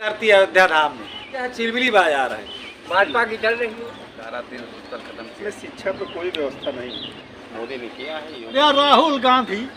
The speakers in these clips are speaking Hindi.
करती है अयोध्या धाम में क्या चिलबिली बाजार है, भाजपा की चल रही है। धारा 370 खत्म इसमें शिक्षा पर कोई व्यवस्था नहीं मोदी ने किया है। या राहुल गांधी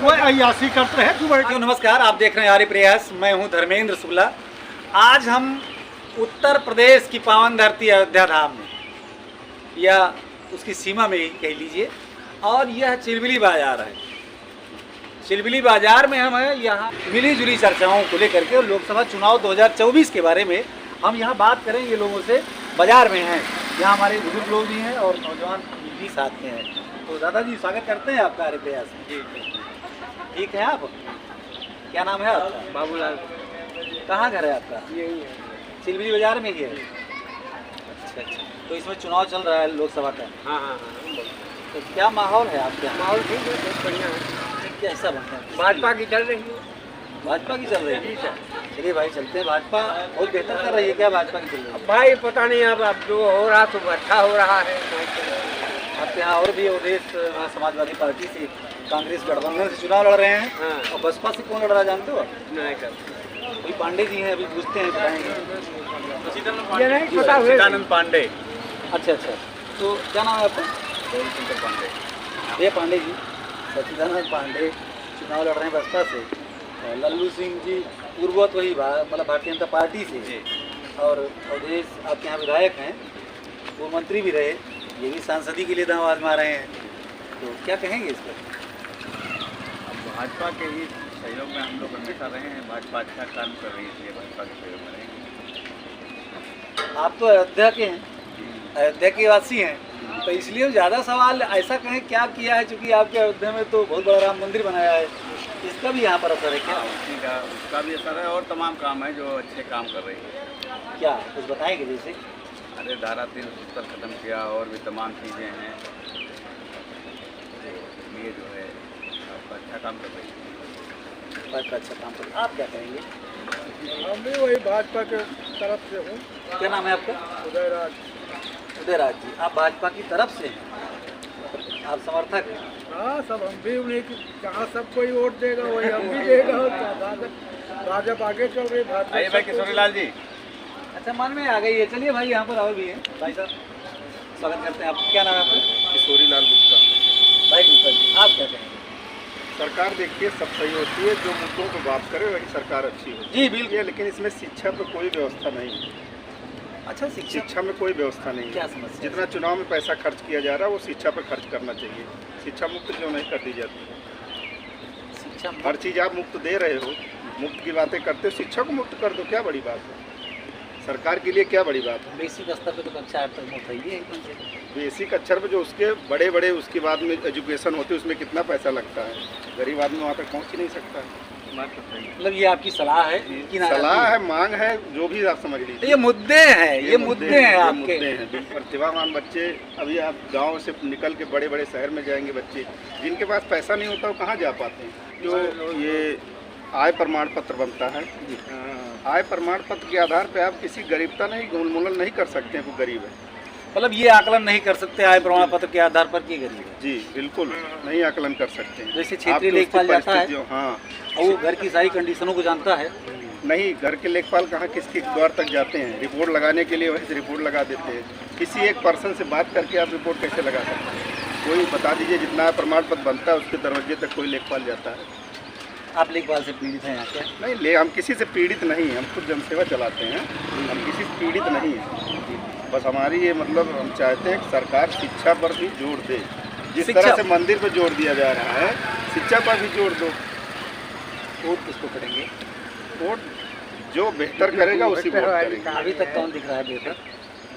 वो अयासी करते हैं दुबई क्यों। नमस्कार, आप देख रहे हैं आर्य प्रयास। मैं हूं धर्मेंद्र शुक्ला। आज हम उत्तर प्रदेश की पावन धरती अयोध्या धाम में या उसकी सीमा में ही कह लीजिए, और यह चिलबिली बाजार है। चिलबिली बाजार में हम हैं, यहाँ मिली जुली चर्चाओं को लेकर के लोकसभा चुनाव 2024 के बारे में हम यहाँ बात करेंगे लोगों से। बाजार में हैं, यहाँ हमारे बुजुर्ग लोग भी हैं और नौजवान भी साथ में हैं। तो दादाजी स्वागत करते हैं आपका आर्य प्रयास में। जी ठीक है, आप क्या नाम है आपका? बाबूलाल कहाँ घर है आपका? यही है। चिलबिली बाजार में ही है। अच्छा, तो इसमें चुनाव चल रहा है लोकसभा का, हाँ हाँ हाँ, तो क्या माहौल है आपके यहाँ? माहौल ठीक है, बहुत बढ़िया है। कैसा बनता है? भाजपा की चल रही है। भाजपा की चल रही है। चलिए भाई, चलते हैं। भाजपा बहुत बेहतर कर रही है क्या? भाजपा की चल रही है। भाई पता नहीं, अब जो हो रहा तो अच्छा हो रहा है। आपके यहाँ और भी अवधेश समाजवादी पार्टी से कांग्रेस गठबंधन से चुनाव लड़ रहे हैं। हाँ। और बसपा से कौन लड़ रहा है जानते हो? नहीं कर कोई पांडे जी हैं, अभी पूछते हैं, बताएंगे। ये नहीं पता हुए। सचिदानंद पांडे। अच्छा, तो क्या नाम है आपका? गौरीशंकर पांडे। ये पांडे जी, सचिदानंद पांडे चुनाव लड़ रहे हैं बसपा से। लल्लू सिंह जी पूर्वत वही मतलब भारतीय जनता पार्टी से, और अवधेश आपके यहाँ विधायक हैं, पूर्व मंत्री भी रहे, ये भी सांसदी के लिए दांव आजमा रहे हैं। तो क्या कहेंगे इस पर? अब भाजपा के ही सहयोग में हम लोग हमेशा रहे हैं। भाजपा अच्छा काम कर रही है, इसलिए भाजपा के सहयोग में रहेंगे। आप तो अयोध्या के हैं, अयोध्या के वासी हैं, तो इसलिए ज़्यादा सवाल ऐसा कहें क्या किया है, चूँकि आपके अयोध्या में तो बहुत बड़ा राम मंदिर बनाया है, इसका भी यहाँ पर असर है क्या? उसी का उसका भी असर है, और तमाम काम है जो अच्छे काम कर रही है। क्या कुछ बताएंगे? जैसे अरे धारा 370 खत्म किया, और भी तमाम चीज़ें हैं, इसलिए जो है आपका अच्छा काम कर रही है। भाजपा अच्छा काम कर। आप क्या कहेंगे? हम भी वही भाजपा के तरफ से हूँ। क्या नाम है आपका? उदयराज। उदयराज जी, आप भाजपा की तरफ से हैं, आप समर्थक हैं? हाँ, सब हम भी उन्हीं की, जहाँ सब कोई वोट देगा वही हम भी देगा। और क्या भाजपा आगे चल रही भाजपा। आइए भाई किशोरीलाल जी। अच्छा, मन में आ गई है। चलिए भाई, यहाँ पर और भी हैं भाई साहब, स्वागत करते हैं। आप क्या नाम है आपका? किशोरीलाल गुप्ता। भाई गुप्ता जी, आप क्या कहेंगे? सरकार देखिए सब सही होती है, जो मुद्दों पर बात करे वही सरकार अच्छी होती जी बिल्कुल। है, लेकिन इसमें शिक्षा पर कोई व्यवस्था नहीं है। अच्छा, शिक्षा में कोई व्यवस्था नहीं क्या है। समस्या? जितना चुनाव में पैसा खर्च किया जा रहा है वो शिक्षा पर खर्च करना चाहिए। शिक्षा मुक्त क्यों नहीं कर दी जाती? शिक्षा हर चीज़ आप मुफ्त दे रहे हो, मुफ्त की बातें करते हो, शिक्षा को मुफ्त कर दो, क्या बड़ी बात है? सरकार के लिए क्या बड़ी बात है? बेसिक स्तर पे तो कक्षा 8 तक मुफ्त है ही है एकदम से। बेसिक अक्षर पे जो उसके बड़े बड़े उसके बाद में एजुकेशन होती है, उसमें कितना पैसा लगता है? गरीब आदमी वहाँ तक पहुँच ही नहीं सकता है। मतलब ये आपकी सलाह है कि ना? सलाह है, मांग है, जो भी आप समझ लीजिए। ये मुद्दे हैं, ये मुद्दे हैं आपके। मुद्दे हैं जो प्रतिभावान बच्चे, अभी आप गांव से निकल के बड़े बड़े शहर में जाएंगे बच्चे, जिनके पास पैसा नहीं होता वो कहाँ जा पाते हैं? जो ये आय प्रमाण पत्र बनता है, आय प्रमाण पत्र के आधार पे आप किसी गरीबता नहीं उन्मूलन नहीं कर सकते हैं। वो गरीब है, मतलब ये आकलन नहीं कर सकते आय प्रमाण पत्र के आधार पर कि गरीब है। जी बिल्कुल नहीं आकलन कर सकते हैं। जैसे क्षेत्रीय आप तो लेखपाल उसकी जाता है, परिस्थितियों- हाँ, और वो घर की सारी कंडीशनों को जानता है। नहीं, घर के लेखपाल कहाँ किसके द्वार तक जाते हैं? रिपोर्ट लगाने के लिए वहीं से रिपोर्ट लगा देते हैं। किसी एक पर्सन से बात करके आप रिपोर्ट कैसे लगा सकते हैं? कोई बता दीजिए, जितना प्रमाण पत्र बनता है उसके दरवाजे तक कोई लेखपाल जाता है। आप लेखपाल से पीड़ित हैं यहाँ क्या? नहीं, हम किसी से पीड़ित नहीं हैं, हम खुद जनसेवा चलाते हैं, हम किसी से पीड़ित नहीं हैं। बस हमारी ये मतलब हम चाहते हैं कि सरकार शिक्षा पर भी जोर दे। जिस तरह से मंदिर पर जोर दिया जा रहा है, शिक्षा पर भी जोर दो। वोट किसको करेंगे? वोट जो बेहतर करेगा उसी वोट करेंगे। अभी तक कौन दिख रहा है बेहतर?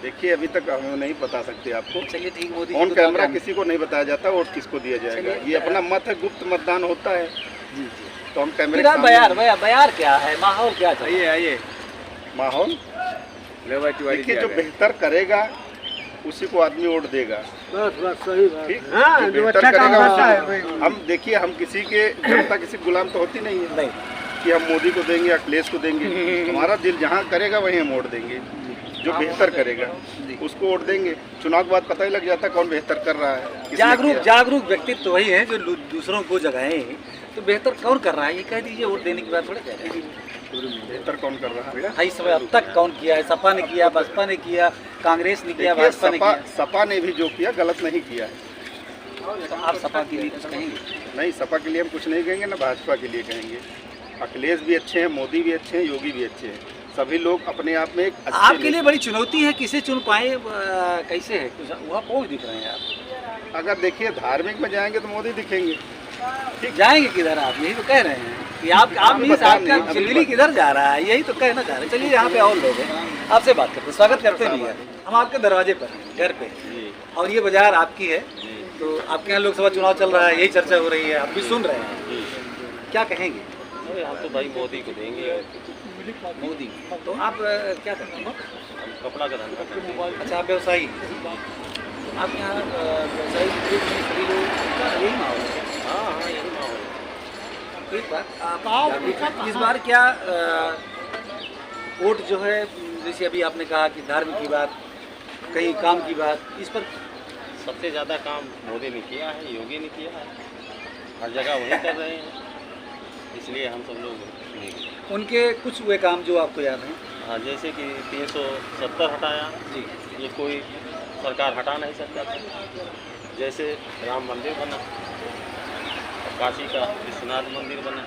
देखिए, अभी तक हम नहीं बता सकते आपको। चलिए ठीक, मोदी जी ऑन को कैमरा तो किसी को नहीं बताया जाता वोट किसको दिया जाएगा। ये अपना मत है, गुप्त मतदान होता है। जी, तो हम कैमरे फिर बयार क्या है, माहौल क्या चाहिए? आइए माहौल देखिए, जो बेहतर करेगा उसी को आदमी वोट देगा। बस सही बात। ठीक, हाँ, जो जो बेहतर अच्छा काम करेगा करता है उसी- वही। हम देखिए, हम किसी के जनता किसी गुलाम तो होती नहीं है नहीं, कि हम मोदी को देंगे, अखिलेश को देंगे। हमारा दिल जहाँ करेगा वहीं हम वोट देंगे। जो बेहतर करेगा उसको वोट देंगे। चुनाव के बाद पता ही लग जाता है कौन बेहतर कर रहा है। किसने किया। जागरूक व्यक्तित्व वही है जो दूसरों को जगाएं। तो बेहतर कौन कर रहा है ये कह दीजिए, वोट देने के बाद थोड़ा कह रहे हैं। बेहतर कौन कर रहा है? 28 में अब तक कौन किया है? सपा ने किया, बसपा ने किया, कांग्रेस ने किया, देखिए, भाजपा ने किया। सपा ने भी जो किया गलत नहीं किया है। तो आप सपा के लिए कुछ कहेंगे? नहीं, सपा के लिए हम कुछ नहीं कहेंगे, ना भाजपा के लिए कहेंगे। अखिलेश भी अच्छे हैं, मोदी भी अच्छे हैं, योगी भी अच्छे हैं। सभी लोग अपने आप में एक अच्छे आपके लिए बड़ी चुनौती है, किसे चुन पाए, कैसे है? कुछ वहाँ पहुँच दिख रहे हैं आप। अगर देखिए धार्मिक में जाएंगे तो मोदी दिखेंगे। जाएंगे किधर आप? यही तो कह रहे हैं कि आप अभी मीन्स बता आपका नहीं, अभी जिंदगी किधर जा रहा है, यही तो कहना चाह रहे हैं। चलिए यहाँ पे और लोग हैं, आपसे बात करते हैं, स्वागत करते हैं भैया। हम आपके दरवाजे पर हैं, घर पे, और ये बाजार आपकी है। तो आपके यहाँ लोकसभा चुनाव चल रहा है, यही चर्चा हो रही है, आप भी सुन रहे हैं, क्या कहेंगे? हम तो भाई मोदी को देंगे। मोदी। तो आप क्या करते हैं? हम कपड़ा का धंधा करते हैं। अच्छा, आप व्यवसायी। आप यहाँ व्यवसायी सभी लोग यही माहौल है। हाँ, यही माहौल है। एक बात, आप इस बार क्या वोट जो है, जैसे अभी आपने कहा कि धार्मिक की बात, कहीं काम की बात, इस पर सबसे ज़्यादा काम मोदी ने किया है, योगी ने किया है, हर जगह वही कर रहे हैं, इसलिए हम सब लोग उनके कुछ हुए काम जो आपको याद हैं? हाँ, जैसे कि 370 हटाया जी। ये कोई सरकार हटा नहीं सकता था। जैसे राम मंदिर बना, काशी का विश्वनाथ मंदिर बना,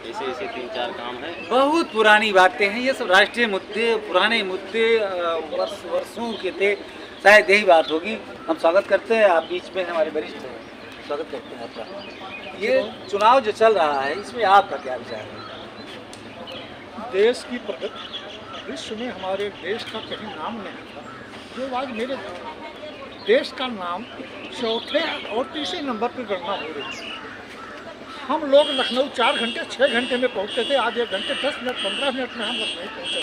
ऐसे ऐसे 3-4 काम हैं। बहुत पुरानी बातें हैं ये सब, राष्ट्रीय मुद्दे, पुराने मुद्दे, वर्षों के थे, शायद यही बात होगी। हम स्वागत करते हैं, आप बीच में हमारे वरिष्ठ हैं, स्वागत करते हैं आपका। ये चुनाव जो चल रहा है, इसमें आपका क्या विचार है? देश की प्रगति, विश्व में हमारे देश का कहीं नाम नहीं था, जो आज मेरे देश का नाम चौथे और तीसरे नंबर पर गणना हो रही है। हम लोग लखनऊ 4 घंटे 6 घंटे में पहुंचते थे, आज 1 घंटे 10 मिनट 15 मिनट में हम लखनऊ पहुंचे।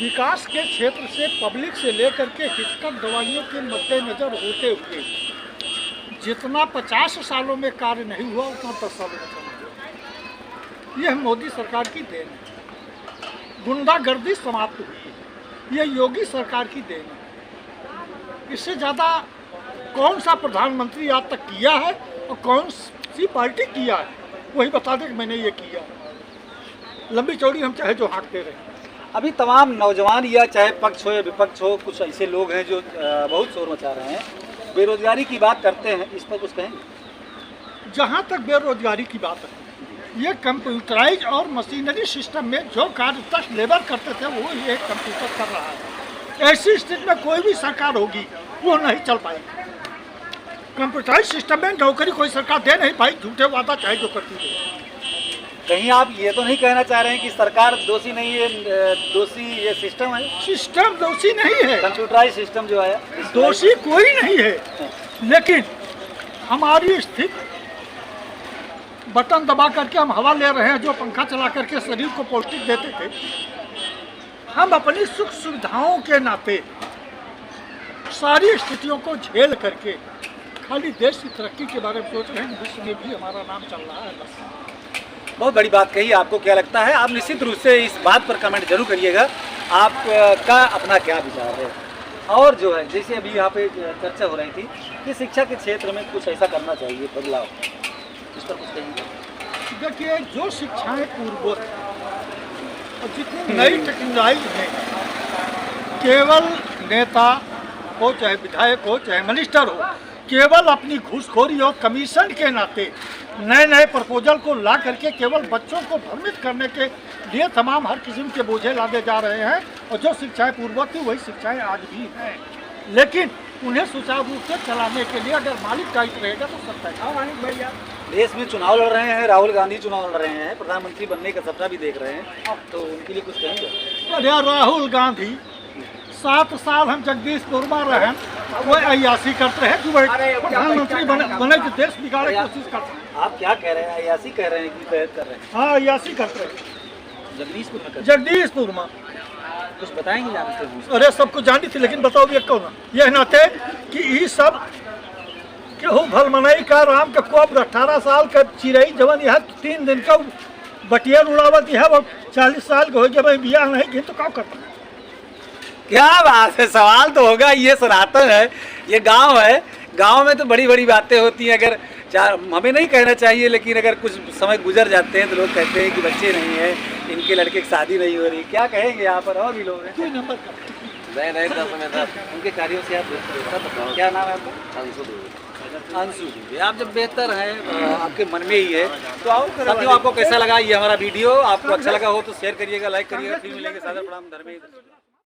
विकास के क्षेत्र से, पब्लिक से लेकर के हितकर दवाइयों के मद्देनजर होते हुए जितना 50 सालों में कार्य नहीं हुआ, उतना 10 सालों में हुआ। यह मोदी सरकार की देन है। गुंडागर्दी समाप्त हुई है, यह योगी सरकार की देन है। इससे ज़्यादा कौन सा प्रधानमंत्री आज तक किया है और कौन सी पार्टी किया है, वही बता दें कि मैंने ये किया। लंबी चौड़ी हम चाहे जो हाँकते रहे। अभी तमाम नौजवान या चाहे पक्ष हो या विपक्ष हो, कुछ ऐसे लोग हैं जो बहुत शोर मचा रहे हैं, बेरोजगारी की बात करते हैं, इस पर कुछ कहेंगे? जहाँ तक बेरोजगारी की बात है, ये कंप्यूटराइज और मशीनरी सिस्टम में जो कार्य 10 लेबर करते थे वो ये कंप्यूटर कर रहा है। ऐसी स्थिति में कोई भी सरकार होगी वो नहीं चल पाएगी। कंप्यूटराइज सिस्टम में नौकरी कोई सरकार दे नहीं पाई, झूठे वादा चाहे जो करती है। कहीं आप ये तो नहीं कहना चाह रहे हैं कि सरकार दोषी नहीं है, दोषी ये सिस्टम है? सिस्टम दोषी नहीं है, कंप्यूटराइज सिस्टम जो है, दोषी कोई नहीं है, लेकिन हमारी स्थिति बटन दबा करके हम हवा ले रहे हैं, जो पंखा चला करके शरीर को पौष्टिक देते थे। हम अपनी सुख सुविधाओं के नाते सारी स्थितियों को झेल करके खाली देश की तरक्की के बारे में सोच रहे हैं, विश्व में भी हमारा नाम चल रहा है। बस बहुत बड़ी बात कही। आपको क्या लगता है? आप निश्चित रूप से इस बात पर कमेंट जरूर करिएगा, आपका अपना क्या विचार है। और जो है, जैसे अभी यहाँ पे चर्चा हो रही थी कि शिक्षा के क्षेत्र में कुछ ऐसा करना चाहिए, बदलाव, इस पर कुछ कहेंगे? देखिए, जो शिक्षाएं पूर्ववत और जितनी नई टेक्नोलॉजी है, केवल नेता हो चाहे विधायक हो चाहे मिनिस्टर हो, केवल अपनी घूसखोरी और कमीशन के नाते नए नए प्रपोजल को ला करके केवल बच्चों को भ्रमित करने के लिए तमाम हर किस्म के बोझे लादे जा रहे हैं। और जो शिक्षाएं पूर्ववत थी वही शिक्षाएं आज भी हैं, लेकिन उन्हें सुचारू रूप से चलाने के लिए अगर मालिक टाइट रहेगा तो सब तय। मालिक भैया, देश में चुनाव लड़ रहे हैं, राहुल गांधी चुनाव लड़ रहे हैं, प्रधानमंत्री बनने का सपना भी देख रहे हैं, तो उनके लिए कुछ कहेंगे? अरे राहुल गांधी 7 साल हम जगदीशपुर में रहे, वो अयासी करते हैं कि प्रधानमंत्री बने कि देश बिगाड़े कोशिश करते हैं। आप क्या कह रहे हैं? अयासी कह रहे हैं कि बेहद कर रहे हैं? हाँ, अयासी करते हैं जगदीशपुर में जगदीशपुर में। कुछ बताएंगे? जानते हैं? अरे सबको जानी थी, लेकिन बताओ ये कौन? यह नाते कि ये सब केहू भल मनाई का राम के कोप 18 साल का चिड़ई जवन यह 3 दिन का बटिया उड़ावत यह 40 साल के हो गए, भाई बियाह नहीं की तो क्या करता? क्या बात है, सवाल तो होगा। ये सनातन है, ये गांव है, गांव में तो बड़ी बड़ी बातें होती हैं। अगर चार हमें नहीं कहना चाहिए, लेकिन अगर कुछ समय गुजर जाते हैं तो लोग कहते हैं कि बच्चे नहीं हैं, इनके लड़के की शादी नहीं हो रही। क्या कहेंगे यहाँ पर और भी लोग हैं? कोई नंबर का नहीं 10 में 10 उनके कार्यों से आप बेहतर, क्या नाम है आपका? अंशु दूर। अंशु जी, आप जब बेहतर हैं आपके मन में ही है तो आओ। साथियों, आपको कैसा लगा ये हमारा वीडियो? आपको अच्छा लगा हो तो शेयर करिएगा, लाइक करिएगा। फिर मिलेंगे। सादर प्रणाम, धर्मेंद्र।